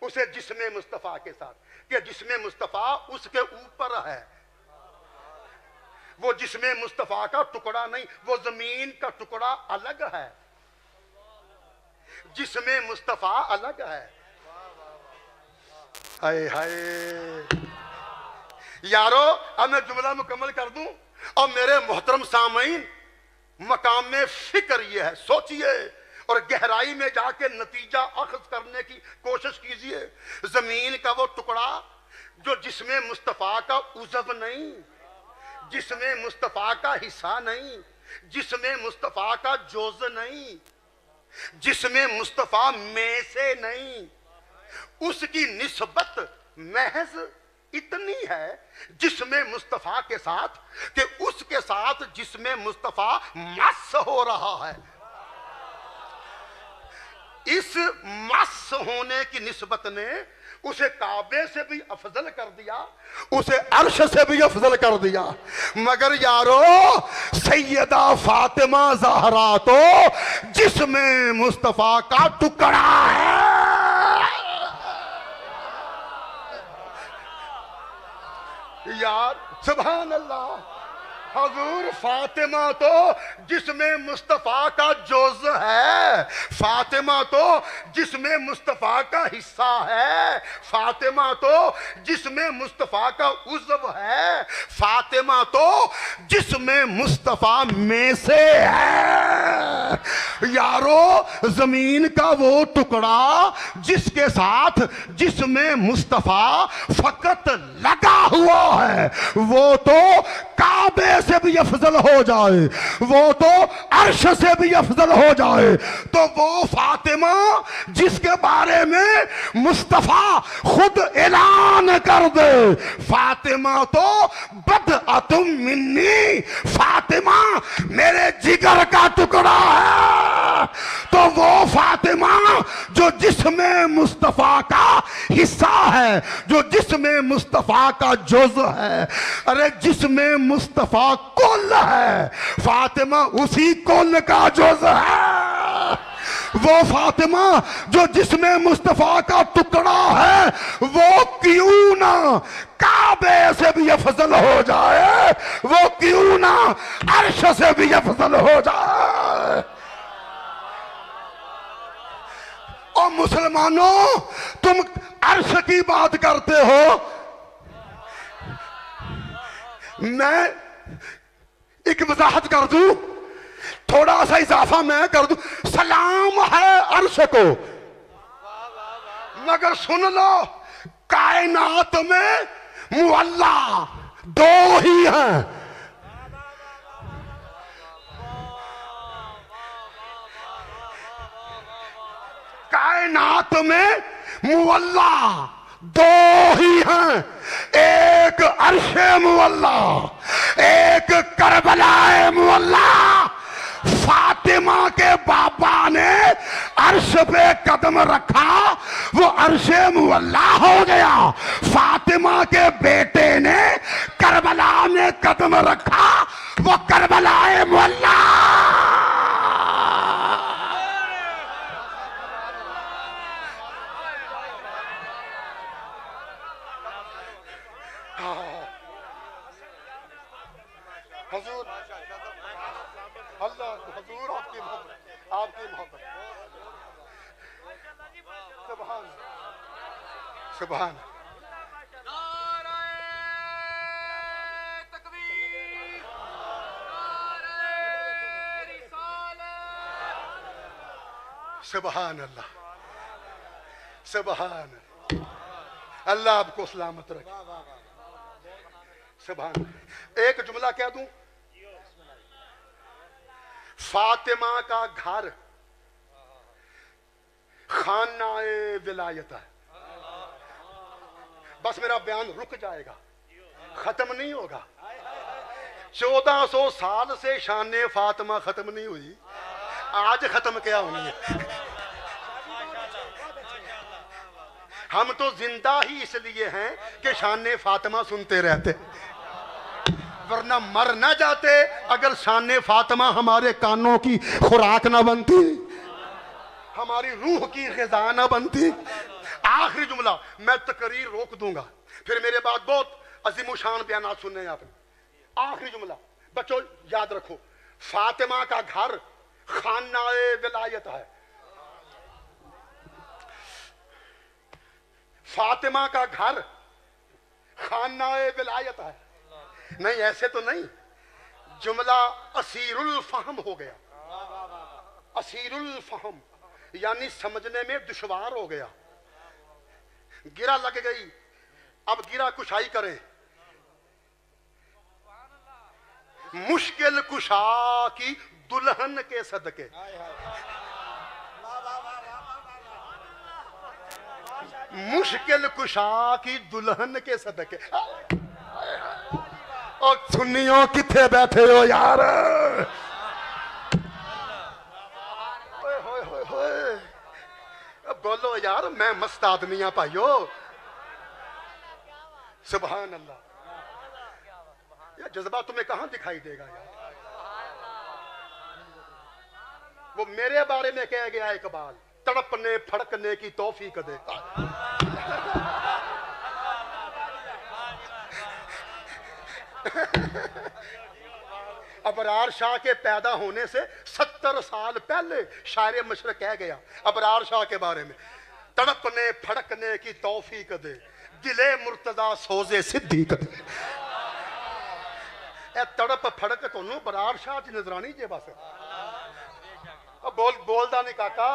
उसे जिसमें मुस्तफा के साथ कि जिसमें मुस्तफा उसके ऊपर है, वो जिसमें मुस्तफा का टुकड़ा नहीं, वो जमीन का टुकड़ा अलग है, जिसमें मुस्तफा अलग है। हाय हाय यारो अब मैं जुमला मुकम्मल कर दूं और मेरे मोहतरम सामीन मकाम में फिक्र ये है, सोचिए और गहराई में जाके नतीजा अखज करने की कोशिश कीजिए। जमीन का वो टुकड़ा जो जिसमें मुस्तफा का उज़व नहीं, जिसमें मुस्तफा का हिस्सा नहीं, जिसमें मुस्तफा का जोज नहीं, जिसमें मुस्तफा में से नहीं, उसकी निस्बत महज इतनी है जिसमें मुस्तफा के साथ कि उसके साथ जिसमें मुस्तफा मस हो रहा है। इस मस होने की निस्बत ने उसे काबे से भी अफजल कर दिया, उसे अर्श से भी अफजल कर दिया। मगर यारो सैयदा फातिमा ज़हरा तो जिसमें मुस्तफा का टुकड़ा है। यार सुभान अल्लाह, हजूर फातिमा तो जिसमें मुस्तफा का जोज है, फातिमा तो जिसमें मुस्तफा का हिस्सा है, फातिमा तो जिसमें मुस्तफा का उज़्व है, फातिमा तो जिसमें मुस्तफा में से है। यारो जमीन का वो टुकड़ा जिसके साथ जिसमें मुस्तफा फकत लगा हुआ है, वो तो काबे से भी अफजल हो जाए, वो तो अर्श से भी अफजल हो जाए, तो वो फातिमा जिसके बारे में मुस्तफा खुद ऐलान कर दे, फातिमा तो बदअतुम मिन्नी, फातिमा मेरे जिगर का टुकड़ा है। तो वो फातिमा जो जिसमें मुस्तफा का हिस्सा है, जो जिसमें मुस्तफा का जुज है, अरे जिसमें मुस्तफा कुल है, फातिमा उसी कुल का जुज है। वो फातिमा जो जिसमें मुस्तफा का टुकड़ा है, वो क्यों ना काबे से भी अफजल हो जाए, वो क्यों ना अर्श से भी अफजल हो जाए। और मुसलमानों, तुम अर्श की बात करते हो, मैं एक वजाहत कर दूं, थोड़ा सा इजाफा मैं कर दूं। सलाम है अर्श को, मगर सुन लो कायनात में मुअल्ला दो ही हैं। कायनात में मुअल्ला दो ही हैं, एक अर्शे मुअल्ला, एक करबलाए मुअल्ला। फातिमा के बाबा ने अर्श पे कदम रखा, वो अर्शे मुअल्ला हो गया। फातिमा के बेटे ने करबला में कदम रखा, वो करबलाए मुअल्ला। हजूर अल्लाह, हजूर आपकी मोहब्बत, आपकी मोहब्बत। सुभान सुभान। सुभान अल्लाह, सुभान अल्लाह आपको सलामत रखे। सुभान। एक जुमला कह दूं, फातिमा का घर खानाए विलायत है। बस मेरा बयान रुक जाएगा, खत्म नहीं होगा। 1400 साल से शान फातिमा खत्म नहीं हुई, आज खत्म क्या होनी है। हम तो जिंदा ही इसलिए हैं कि शान फातिमा सुनते रहते, वरना मर ना जाते अगर शान फातिमा हमारे कानों की खुराक ना बनती, हमारी रूह की ग़िज़ा ना बनती। आखिरी जुमला, मैं तकरीर रोक दूंगा, फिर मेरे बाद बहुत अज़ीमुशान बयानात सुनने हैं आपने। आखिरी जुमला बच्चों याद रखो, फातिमा का घर खानाए विलायत है। फातिमा का घर खानाए विलायत है। नहीं, ऐसे तो नहीं, जुमला असीरुल फहम हो गया। असीरुल फहम यानी समझने में दुश्वार हो गया। गिरा लग गई, अब गिरा कुशाई करें। मुश्किल कुशा की दुल्हन के सदके, मुश्किल कुशा की दुल्हन के सदके। और सुन्नियों किथे बैठे हो यार? बोलो यार, मैं मस्त आदमी हाँ भाइयों। सुभान अल्लाह। ये जज्बा तुम्हें कहां दिखाई देगा यार? वो मेरे बारे में कह गया इकबाल, तड़पने फड़कने की तौफीक दे। अबरार शाह के पैदा होने से 70 साल पहले शायर मशरक कह गया अबरार शाह के बारे में, तड़पने फड़कने की तौफीक दे, दिले मुर्तजा सोजे सिद्दीक दे। ए तड़प फड़क तोनू अबरार शाह च नजरानी जे बस। बोलदा नहीं काका।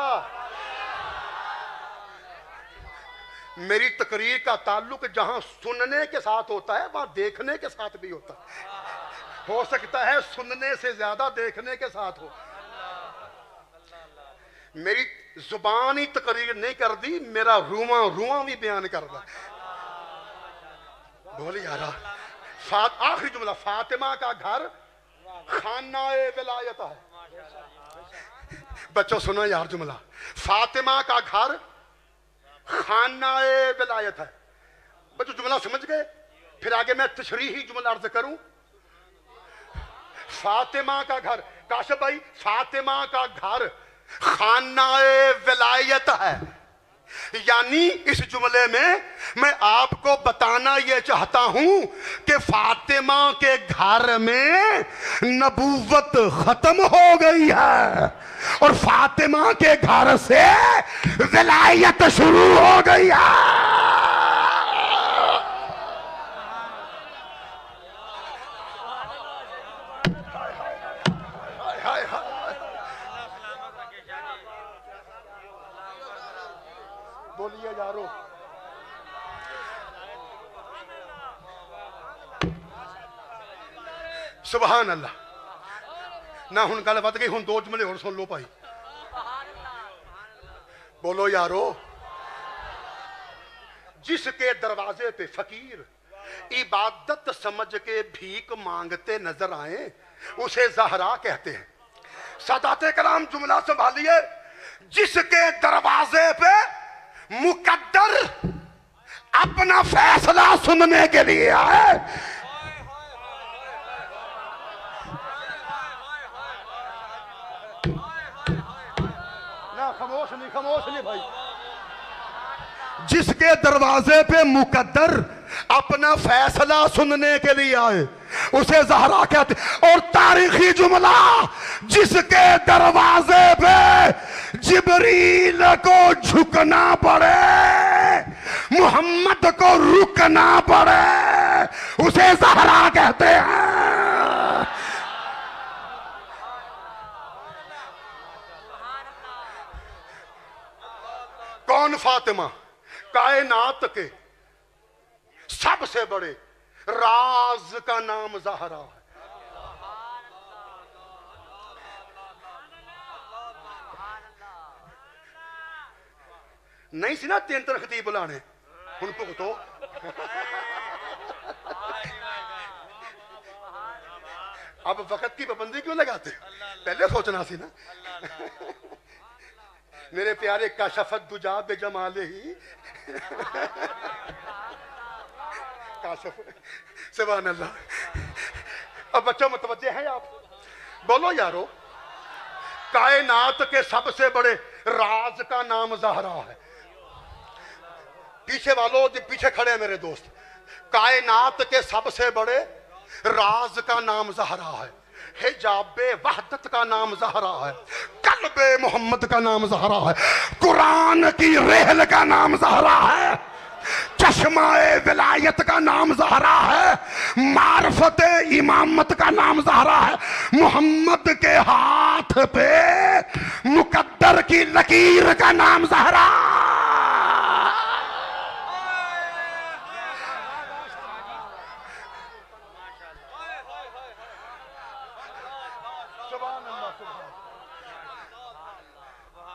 मेरी तकरीर का ताल्लुक जहां सुनने के साथ होता है वहां देखने के साथ भी होता है। हो सकता है सुनने से ज्यादा देखने के साथ हो। मेरी जुबान ही तकरीर नहीं कर दी, मेरा रुआ रुआ भी बयान कर दा। बोल यार, आखिरी जुमला, फातिमा का घर खानाए विलायत है। बच्चों सुनो यार जुमला, फातिमा का घर खानाए विलायत है। बच्चों जुमला समझ गए? फिर आगे मैं तशरीही जुमला अर्ज करूं। फातिमा का घर, काशिफ भाई, फातिमा का घर खानाए विलायत है। यानी इस जुमले में मैं आपको बताना यह चाहता हूं कि फातिमा के घर में नबूवत खत्म हो गई है और फातिमा के घर से विलायत शुरू हो गई है। बोलिए यारो। सुभान अल्लाह। ना हुन गल बद गई, हुन दो जुमले और सुन लो भाई। बोलो यारो। जिसके दरवाजे पे फकीर इबादत समझ के भीख मांगते नजर आए उसे ज़हरा कहते हैं। सादाते कलाम जुमला संभालिए। जिसके दरवाजे पे मुकद्दर अपना फैसला सुनने के लिए आए, ना खामोश नहीं भाई। जिसके दरवाजे पे मुकद्दर अपना फैसला सुनने के लिए आए उसे ज़हरा कहते। और तारीखी जुमला, जिसके दरवाजे पे जिब्रील को झुकना पड़े, मोहम्मद को रुकना पड़े, उसे ज़हरा कहते हैं। कौन फातिमा? कायनात के सबसे बड़े राज का नाम ज़हरा है। नहीं सी ना तीन तरखती बुलाने, हुन भुगतो। अब वक्त की पाबंदी क्यों लगाते? पहले सोचना सी ना। मेरे प्यारे काशफत दुजा बेजमाले ही काशफ। सुभान अल्लाह। अब बच्चों मुतवज्जे हैं आप? बोलो यारो। कायनात के सबसे बड़े राज का नाम ज़हरा है। पीछे वालों, पीछे खड़े हैं मेरे दोस्त। कायनात के सबसे बड़े राज का नाम ज़हरा है। हिजाबे वहदत का नाम ज़हरा है। कल्बे मोहम्मद का नाम ज़हरा है। कुरान की रेहल का नाम ज़हरा है। चश्माए विलायत का नाम ज़हरा है, मार्फत इमामत का नाम ज़हरा है, मोहम्मद के हाथ पे मुकद्दर की लकीर का नाम ज़हरा।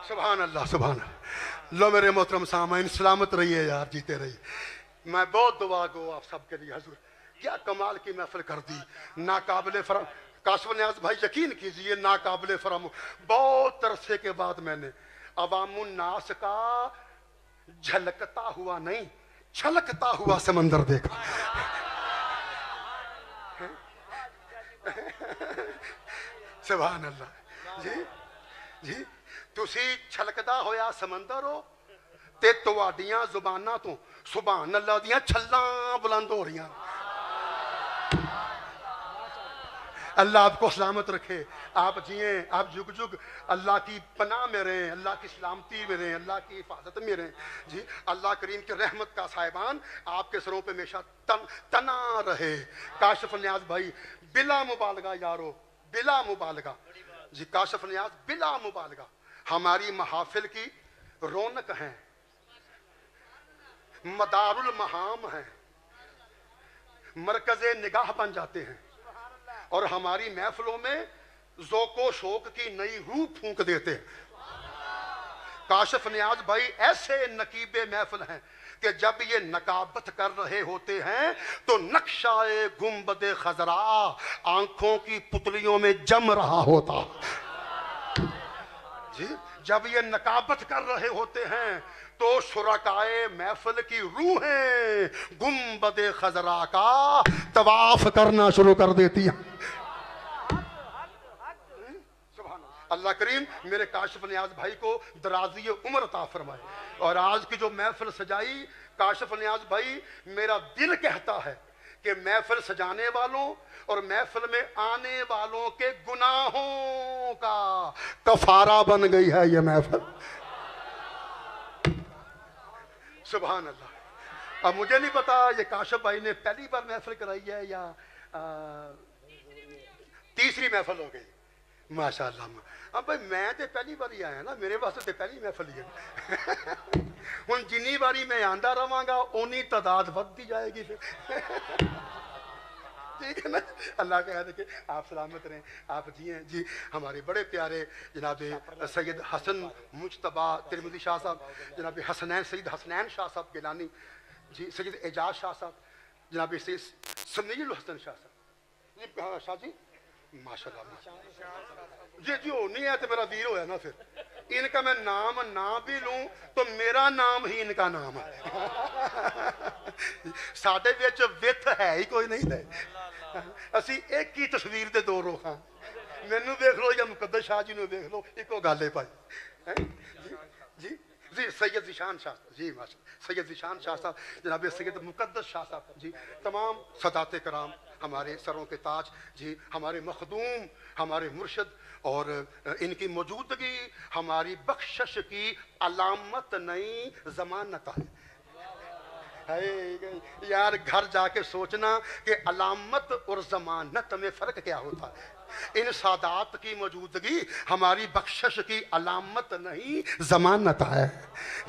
सुभान अल्लाह, सुभान अल्लाह। लो मेरे मोहतरम सामाइन, सलामत रहिए यार, जीते रहिए। मैं बहुत दुआ गो आप सबके लिए। हजूर क्या कमाल की महफिल कर दी, नाकाबिले फरम। काशिफ नियाज़ भाई यकीन कीजिए, नाकाबिले फरम। बहुत अरसे के बाद मैंने अवामुन नास का झलकता हुआ नहीं, छलकता हुआ समंदर देखा। सुभान अल्लाह। जी जी, तुसी छलकदा होया समंदर हो ते तुहाडियां जुबानां तो सुभान अल्लाह दियां छल्लां बुलंद हो रही। अल्लाह आपको सलामत रखे, आप जिए, आप जुग जुग अल्लाह की पनाह में रहें, अल्लाह की सलामती में रहें, अल्लाह की हिफाजत में रहें। जी, अल्लाह करीम की रहमत का साहिबान आपके सरों पे हमेशा तना रहे। काशिफ नियाज़ भाई बिला मुबालगा यारो, बिला मुबालगा। जी काशिफ नियाज़ बिला मुबालगा हमारी महाफिल की रौनक है, मदारुल महाम है, मरकज़े निगाह बन जाते हैं और हमारी महफिलों में ज़ौक़ो शौक़ की नई रूह फूंक देते हैं। काशिफ नियाज़ भाई ऐसे नकीबे महफिल हैं कि जब ये नकाबत कर रहे होते हैं तो नक्शाए गुंबदे खजरा आंखों की पुतलियों में जम रहा होता। जी, जब ये नकाबत कर रहे होते हैं तो शुरकाए महफिल की रूहें गुंबदे खजरा का तवाफ करना शुरू कर देती हैं। अल्लाह करीम मेरे काशिफ नियाज़ भाई को दराज़ी उम्र अता फरमाए। और आज की जो महफिल सजाई काशिफ नियाज़ भाई, मेरा दिल कहता है कि महफिल सजाने वालों और महफिल में आने वालों के गुनाहों का कफारा बन गई है ये महफिल। सुभान अल्लाह। अब मुझे नहीं पता ये काशिफ भाई ने पहली बार महफिल कराई है या तीसरी महफिल हो गई। माशाअल्लाह। अब भाई मैं तो पहली बार ही आया ना, मेरे वास्ते तो पहली महफिल ही है। हुण जिन्नी बारी मैं आंदा रवांगा उन्नी तादाद बढ़ती जाएगी फिर। ठीक है ना। अल्लाह का है कि आप सलामत रहें, आप जिए। जी हमारे बड़े प्यारे जनाब सैयद हसन मुजतबा तिरमिज़ी शाह साहब, जनाब हसनैन सैयद हसनैन शाह साहब गिलानी जी, सैयद एजाज शाह साहब, जनाब सैयद समीउल हसन शाह साहब। शाह जी माशाल्लाह। जी जी हो नहीं है तो मेरा वीर होया ना, फिर इनका मैं नाम ना भी लूं तो मेरा नाम ही इनका नाम है। साडे विच विथ है ही कोई नहीं है। असी एक ही तस्वीर दे दो रुख हां। मैनू देख लो या मुकद्दस शाह जी नू देख लो, इको गल है भाई। जी जी सैयद ज़ीशान शाह जी, माशा सैयद ज़ीशान शाह साहब, जनाब सैयद मुकद्दस शाह साहब जी, तमाम सदाते कराम हमारे सरों के ताज जी, हमारे मखदूम, हमारे मुर्शद, और इनकी मौजूदगी हमारी बख्शिश की अलामत नहीं ज़मानत है। यार घर जाके सोचना कि अलामत और ज़मानत में फ़र्क क्या होता है। इन सादात की मौजूदगी हमारी बख्शिश की अलामत नहीं ज़मानत है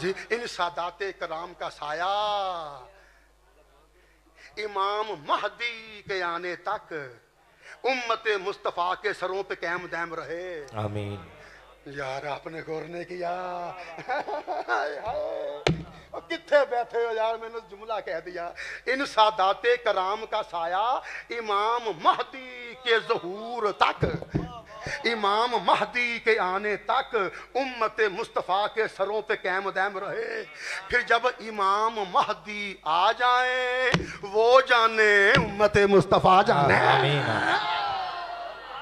जी। इन सादाते कराम का साया इमाम महदी के आने तक उम्मत मुस्तफ़ा के सरों पे कायम दायम रहे। आमीन। यार आपने गौर नहीं किया। कितने बैठे हो यार, मैंने जुमला कह दिया। इन सादाते कराम का साया इमाम महदी के ज़हूर तक, इमाम महदी के आने तक उम्मत मुस्तफ़ा के सरों पे कायम दायम रहे। फिर जब इमाम महदी आ जाए वो जाने उम्मत मुस्तफ़ा जाने।